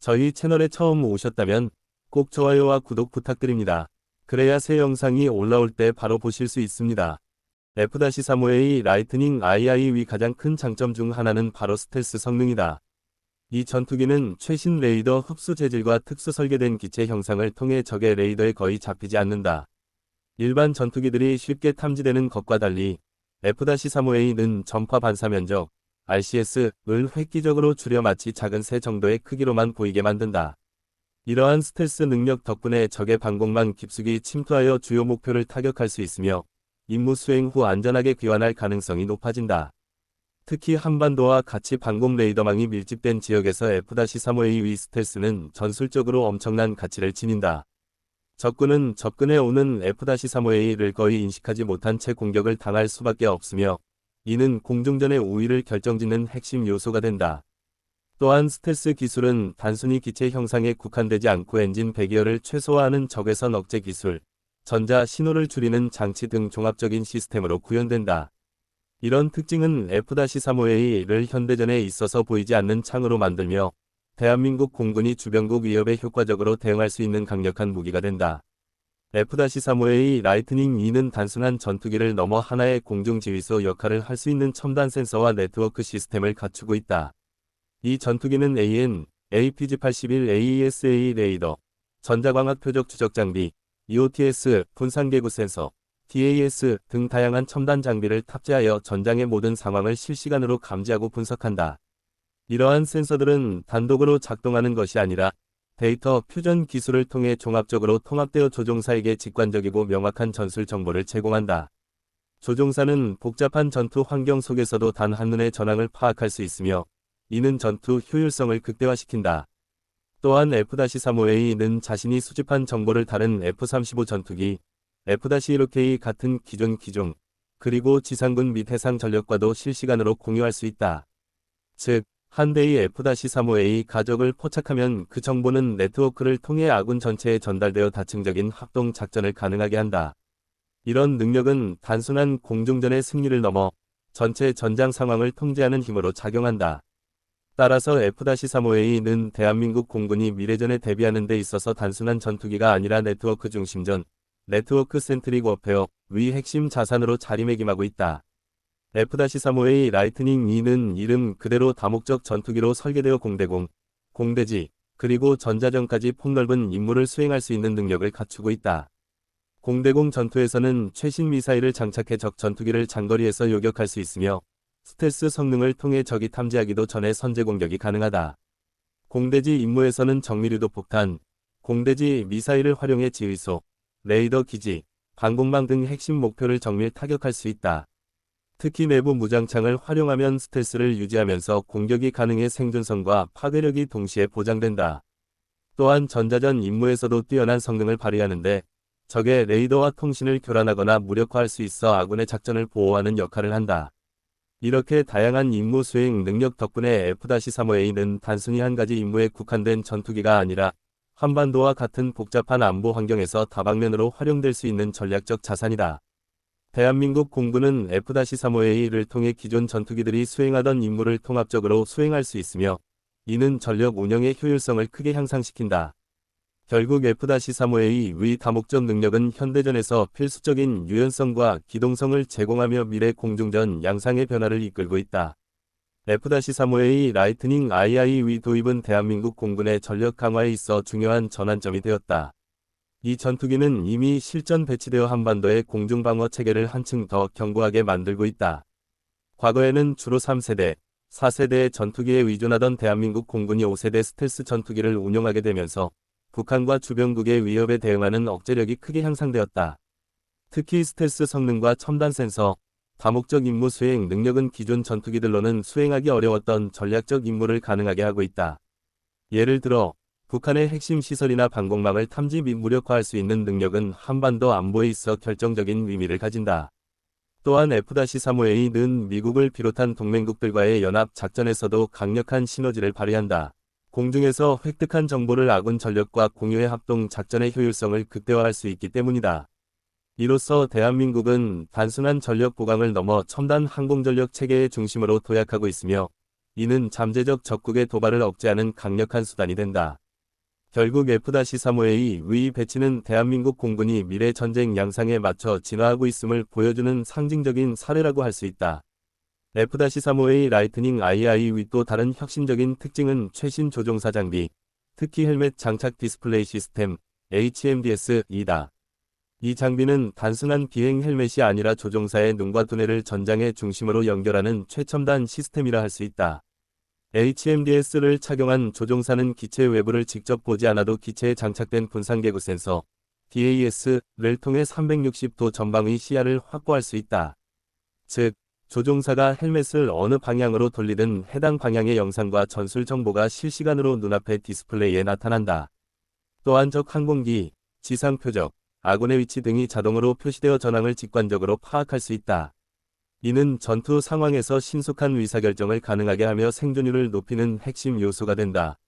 저희 채널에 처음 오셨다면 꼭 좋아요와 구독 부탁드립니다. 그래야 새 영상이 올라올 때 바로 보실 수 있습니다. F-35A 라이트닝 II의 가장 큰 장점 중 하나는 바로 스텔스 성능이다. 이 전투기는 최신 레이더 흡수 재질과 특수 설계된 기체 형상을 통해 적의 레이더에 거의 잡히지 않는다. 일반 전투기들이 쉽게 탐지되는 것과 달리 F-35A는 전파 반사 면적 RCS을 획기적으로 줄여 마치 작은 새 정도의 크기로만 보이게 만든다. 이러한 스텔스 능력 덕분에 적의 방공망 깊숙이 침투하여 주요 목표를 타격할 수 있으며 임무 수행 후 안전하게 귀환할 가능성이 높아진다. 특히 한반도와 같이 방공 레이더망이 밀집된 지역에서 F-35A의 스텔스는 전술적으로 엄청난 가치를 지닌다. 적군은 접근해 오는 F-35A를 거의 인식하지 못한 채 공격을 당할 수밖에 없으며 이는 공중전의 우위를 결정짓는 핵심 요소가 된다. 또한 스텔스 기술은 단순히 기체 형상에 국한되지 않고 엔진 배기열을 최소화하는 적외선 억제 기술, 전자 신호를 줄이는 장치 등 종합적인 시스템으로 구현된다. 이런 특징은 F-35A를 현대전에 있어서 보이지 않는 창으로 만들며 대한민국 공군이 주변국 위협에 효과적으로 대응할 수 있는 강력한 무기가 된다. F-35A 라이트닝 2는 단순한 전투기를 넘어 하나의 공중지휘소 역할을 할 수 있는 첨단 센서와 네트워크 시스템을 갖추고 있다. 이 전투기는 AN, APG-81 AESA 레이더, 전자광학 표적 추적 장비, EOTS, 분산계구 센서, DAS 등 다양한 첨단 장비를 탑재하여 전장의 모든 상황을 실시간으로 감지하고 분석한다. 이러한 센서들은 단독으로 작동하는 것이 아니라 데이터 퓨전 기술을 통해 종합적으로 통합되어 조종사에게 직관적이고 명확한 전술 정보를 제공한다. 조종사는 복잡한 전투 환경 속에서도 단 한눈에 전황을 파악할 수 있으며 이는 전투 효율성을 극대화시킨다. 또한 F-35A는 자신이 수집한 정보를 다른 F-35 전투기, F-16K 같은 기존 기종, 그리고 지상군 및 해상 전력과도 실시간으로 공유할 수 있다. 즉, 한 대의 F-35A 가적을 포착하면 그 정보는 네트워크를 통해 아군 전체에 전달되어 다층적인 합동 작전을 가능하게 한다. 이런 능력은 단순한 공중전의 승리를 넘어 전체 전장 상황을 통제하는 힘으로 작용한다. 따라서 F-35A는 대한민국 공군이 미래전에 대비하는 데 있어서 단순한 전투기가 아니라 네트워크 중심전, 네트워크 센트릭 워페어의 핵심 자산으로 자리매김하고 있다. F-35A 라이트닝 2는 이름 그대로 다목적 전투기로 설계되어 공대공, 공대지, 그리고 전자전까지 폭넓은 임무를 수행할 수 있는 능력을 갖추고 있다. 공대공 전투에서는 최신 미사일을 장착해 적 전투기를 장거리에서 요격할 수 있으며 스텔스 성능을 통해 적이 탐지하기도 전에 선제 공격이 가능하다. 공대지 임무에서는 정밀유도 폭탄, 공대지 미사일을 활용해 지휘소, 레이더 기지, 방공망 등 핵심 목표를 정밀 타격할 수 있다. 특히 내부 무장창을 활용하면 스텔스를 유지하면서 공격이 가능해 생존성과 파괴력이 동시에 보장된다. 또한 전자전 임무에서도 뛰어난 성능을 발휘하는데 적의 레이더와 통신을 교란하거나 무력화할 수 있어 아군의 작전을 보호하는 역할을 한다. 이렇게 다양한 임무 수행 능력 덕분에 F-35A는 단순히 한 가지 임무에 국한된 전투기가 아니라 한반도와 같은 복잡한 안보 환경에서 다방면으로 활용될 수 있는 전략적 자산이다. 대한민국 공군은 F-35A를 통해 기존 전투기들이 수행하던 임무를 통합적으로 수행할 수 있으며 이는 전력 운영의 효율성을 크게 향상시킨다. 결국 F-35A의 다목적 능력은 현대전에서 필수적인 유연성과 기동성을 제공하며 미래 공중전 양상의 변화를 이끌고 있다. F-35A 라이트닝 II의 도입은 대한민국 공군의 전력 강화에 있어 중요한 전환점이 되었다. 이 전투기는 이미 실전 배치되어 한반도의 공중방어 체계를 한층 더 견고하게 만들고 있다. 과거에는 주로 3세대, 4세대의 전투기에 의존하던 대한민국 공군이 5세대 스텔스 전투기를 운용하게 되면서 북한과 주변국의 위협에 대응하는 억제력이 크게 향상되었다. 특히 스텔스 성능과 첨단 센서, 다목적 임무 수행 능력은 기존 전투기들로는 수행하기 어려웠던 전략적 임무를 가능하게 하고 있다. 예를 들어 북한의 핵심 시설이나 방공망을 탐지 및 무력화할 수 있는 능력은 한반도 안보에 있어 결정적인 의미를 가진다. 또한 F-35A는 미국을 비롯한 동맹국들과의 연합 작전에서도 강력한 시너지를 발휘한다. 공중에서 획득한 정보를 아군 전력과 공유해 합동 작전의 효율성을 극대화할 수 있기 때문이다. 이로써 대한민국은 단순한 전력 보강을 넘어 첨단 항공전력 체계의 중심으로 도약하고 있으며 이는 잠재적 적국의 도발을 억제하는 강력한 수단이 된다. 결국 F-35A의 배치는 대한민국 공군이 미래 전쟁 양상에 맞춰 진화하고 있음을 보여주는 상징적인 사례라고 할 수 있다. F-35A 라이트닝 II의 또 다른 혁신적인 특징은 최신 조종사 장비, 특히 헬멧 장착 디스플레이 시스템, HMDS이다. 이 장비는 단순한 비행 헬멧이 아니라 조종사의 눈과 두뇌를 전장의 중심으로 연결하는 최첨단 시스템이라 할 수 있다. HMDS를 착용한 조종사는 기체 외부를 직접 보지 않아도 기체에 장착된 분산계구 센서, DAS를 통해 360도 전방의 시야를 확보할 수 있다. 즉, 조종사가 헬멧을 어느 방향으로 돌리든 해당 방향의 영상과 전술 정보가 실시간으로 눈앞의 디스플레이에 나타난다. 또한 적 항공기, 지상 표적, 아군의 위치 등이 자동으로 표시되어 전황을 직관적으로 파악할 수 있다. 이는 전투 상황에서 신속한 의사결정을 가능하게 하며 생존율을 높이는 핵심 요소가 된다.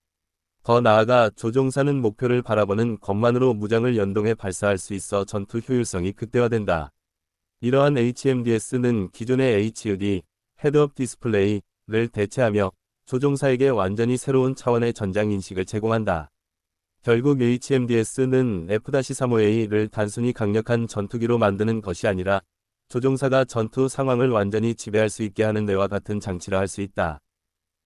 더 나아가 조종사는 목표를 바라보는 것만으로 무장을 연동해 발사할 수 있어 전투 효율성이 극대화된다. 이러한 HMDS는 기존의 HUD, 헤드업 디스플레이를 대체하며 조종사에게 완전히 새로운 차원의 전장 인식을 제공한다. 결국 HMDS는 F-35A를 단순히 강력한 전투기로 만드는 것이 아니라 조종사가 전투 상황을 완전히 지배할 수 있게 하는 데와 같은 장치라 할 수 있다.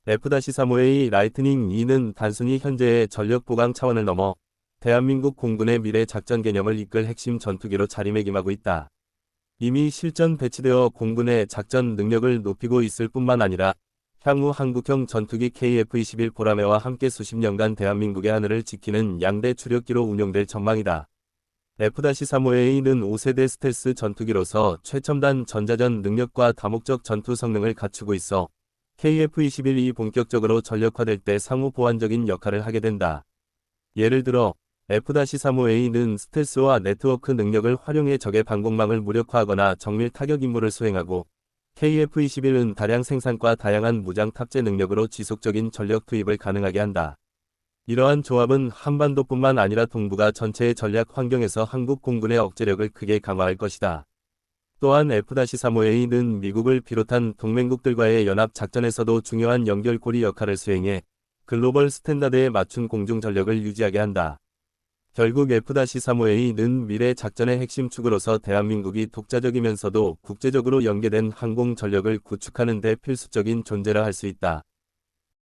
F-35A 라이트닝 E는 단순히 현재의 전력 보강 차원을 넘어 대한민국 공군의 미래 작전 개념을 이끌 핵심 전투기로 자리매김하고 있다. 이미 실전 배치되어 공군의 작전 능력을 높이고 있을 뿐만 아니라 향후 한국형 전투기 KF-21 보라매와 함께 수십 년간 대한민국의 하늘을 지키는 양대 주력기로 운용될 전망이다. F-35A는 5세대 스텔스 전투기로서 최첨단 전자전 능력과 다목적 전투 성능을 갖추고 있어 KF-21이 본격적으로 전력화될 때 상호 보완적인 역할을 하게 된다. 예를 들어 F-35A는 스텔스와 네트워크 능력을 활용해 적의 방공망을 무력화하거나 정밀 타격 임무를 수행하고 KF-21은 다량 생산과 다양한 무장 탑재 능력으로 지속적인 전력 투입을 가능하게 한다. 이러한 조합은 한반도뿐만 아니라 동북아 전체의 전략 환경에서 한국 공군의 억제력을 크게 강화할 것이다. 또한 F-35A는 미국을 비롯한 동맹국들과의 연합 작전에서도 중요한 연결고리 역할을 수행해 글로벌 스탠다드에 맞춘 공중 전력을 유지하게 한다. 결국 F-35A는 미래 작전의 핵심 축으로서 대한민국이 독자적이면서도 국제적으로 연계된 항공 전력을 구축하는 데 필수적인 존재라 할 수 있다.